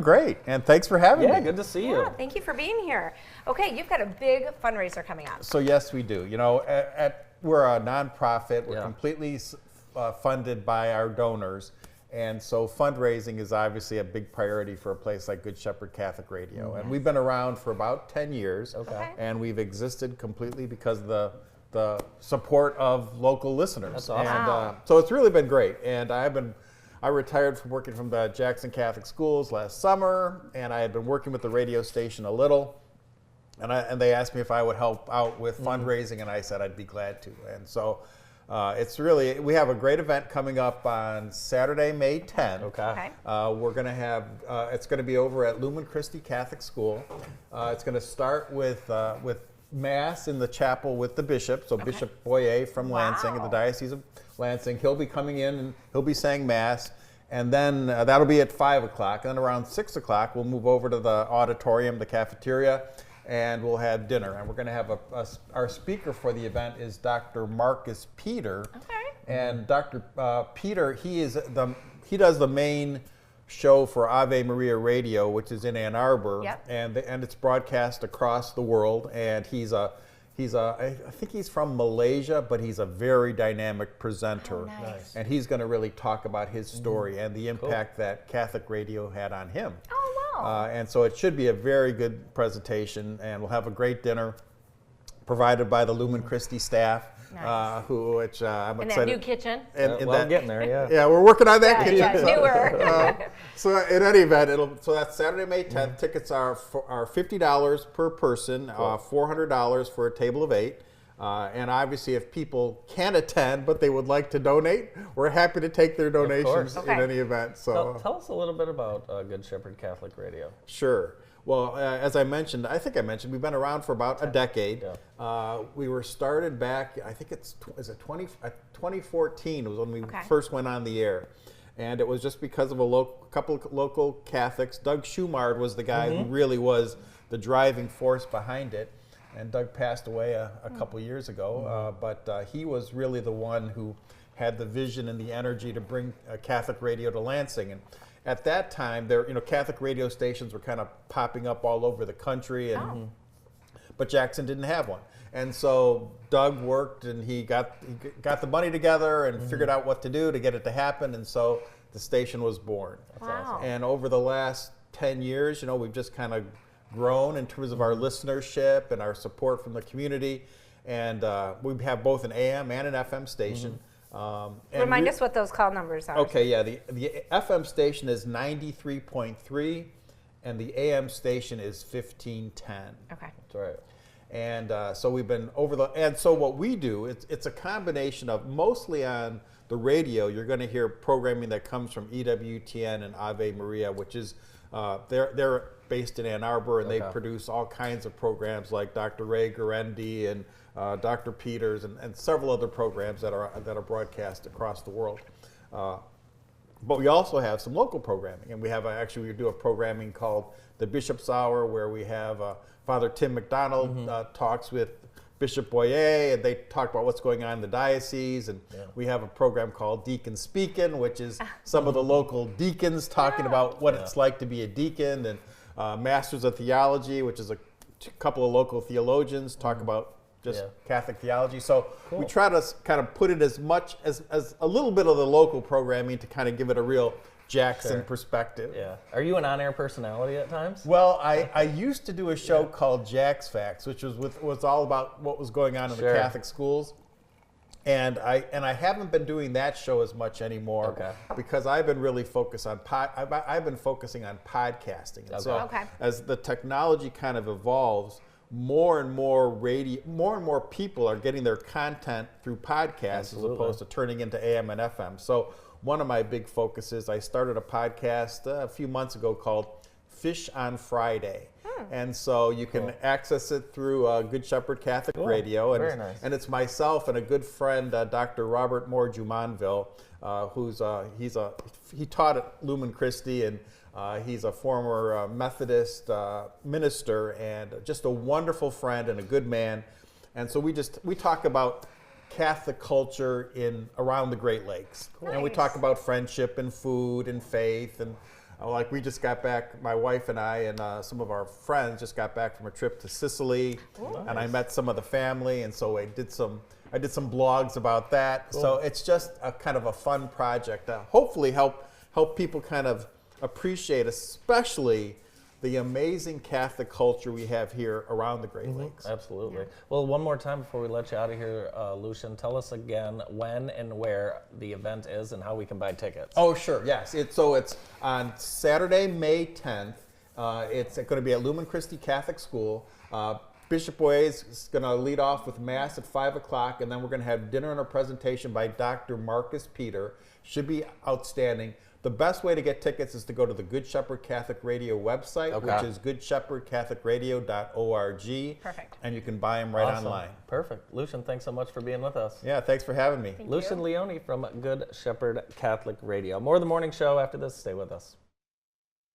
Great, and thanks for having me. Yeah, good to see you. Yeah, thank you for being here. Okay, you've got a big fundraiser coming up. So yes, we do. You know, we're a nonprofit. We're Yeah. completely funded by our donors, and so fundraising is obviously a big priority for a place like Good Shepherd Catholic Radio. And we've been around for about 10 years, Okay. and we've existed completely because of the support of local listeners. That's awesome. And Wow. so it's really been great. And I retired from working from the Jackson Catholic Schools last summer, and I had been working with the radio station a little. And they asked me if I would help out with fundraising, and I said I'd be glad to. And so we have a great event coming up on Saturday, May 10th. Okay. We're going to have, it's going to be over at Lumen Christi Catholic School. It's going to start with Mass in the chapel with the bishop. So Bishop Boyer from Lansing, in the Diocese of Lansing, he'll be coming in and he'll be saying Mass. And then that'll be at 5 o'clock. And then around 6 o'clock, we'll move over to the auditorium, the cafeteria, and we'll have dinner. And we're going to have our speaker for the event is Dr. Marcus Peter. Okay. And Dr. Peter, he does the main show for Ave Maria Radio, which is in Ann Arbor, Yep. and it's broadcast across the world. And I think he's from Malaysia, but he's a very dynamic presenter. Oh, nice. And he's going to really talk about his story and the impact that Catholic radio had on him. Oh, wow. And so it should be a very good presentation, and we'll have a great dinner provided by the Lumen Christi staff, Nice. which I'm In that excited. new kitchen. I'm getting there, yeah. Yeah, we're working on that kitchen. Yeah, newer. So in any event, so that's Saturday, May 10th. Tickets are $50 per person, $400 for a table of 8. And obviously, if people can't attend but they would like to donate, we're happy to take their donations course. in any event. So Tell us a little bit about Good Shepherd Catholic Radio. Sure. Well, as I mentioned, we've been around for about a decade. Yeah. We were started back, I think 2014 was when we first went on the air. And it was just because of a couple of local Catholics. Doug Schumard was the guy who really was the driving force behind it. And Doug passed away a couple years ago. But he was really the one who had the vision and the energy to bring Catholic radio to Lansing. And at that time, Catholic radio stations were kind of popping up all over the country, but Jackson didn't have one. And so Doug worked, and he got the money together and figured out what to do to get it to happen. And so the station was born. That's awesome. And over the last 10 years, we've just kind of grown in terms of our listenership and our support from the community. And we have both an AM and an FM station. Remind us what those call numbers are. Okay, yeah, the FM station is 93.3, and the AM station is 1510. Okay. That's right. And so we've been and so what we do, it's a combination of, mostly on the radio, you're going to hear programming that comes from EWTN and Ave Maria, which is, they're based in Ann Arbor, and they produce all kinds of programs like Dr. Ray Guarendi and Dr. Peters and several other programs that are broadcast across the world. But we also have some local programming, and we do a programming called the Bishop's Hour, where we have Father Tim McDonald talks with Bishop Boyer, and they talk about what's going on in the diocese. And we have a program called Deacon Speakin', which is some of the local deacons talking about what it's like to be a deacon, and Masters of Theology, which is a couple of local theologians talk about just Catholic theology. So we try to kind of put it as much as a little bit of the local programming to kind of give it a real Jackson perspective. Yeah. Are you an on-air personality at times? Well, I used to do a show called Jack's Facts, which was all about what was going on in the Catholic schools. And I haven't been doing that show as much anymore because I've been really focused on I've been focusing on podcasting. And so as the technology kind of evolves, more and more people are getting their content through podcasts as opposed to turning into AM and FM. So one of my big focuses, I started a podcast a few months ago called Fish on Friday. And so you can access it through Good Shepherd Catholic Radio. And, Very nice. And it's myself and a good friend, Dr. Robert Moore Jumonville, he taught at Lumen Christi, and he's a former Methodist minister, and just a wonderful friend and a good man. And so we talk about Catholic culture around the Great Lakes. And we talk about friendship and food and faith and Like we just got back, my wife and I and some of our friends just got back from a trip to Sicily, and I met some of the family, and so I did some blogs about that. Cool. So it's just a kind of a fun project to hopefully help people kind of appreciate, especially the amazing Catholic culture we have here around the Great Lakes. Absolutely. Well, one more time before we let you out of here, Lucian, tell us again when and where the event is and how we can buy tickets. Oh, sure, yes. It's on Saturday, May 10th. It's going to be at Lumen Christi Catholic School. Bishop Boyes is going to lead off with Mass at 5 o'clock, and then we're going to have dinner and a presentation by Dr. Marcus Peter. Should be outstanding. The best way to get tickets is to go to the Good Shepherd Catholic Radio website, which is goodshepherdcatholicradio.org. Perfect. And you can buy them right Awesome. online. Perfect. Lucian, thanks so much for being with us. Yeah, thanks for having me. Thank Lucian you. Leone from Good Shepherd Catholic Radio. More of the morning show after this. Stay with us.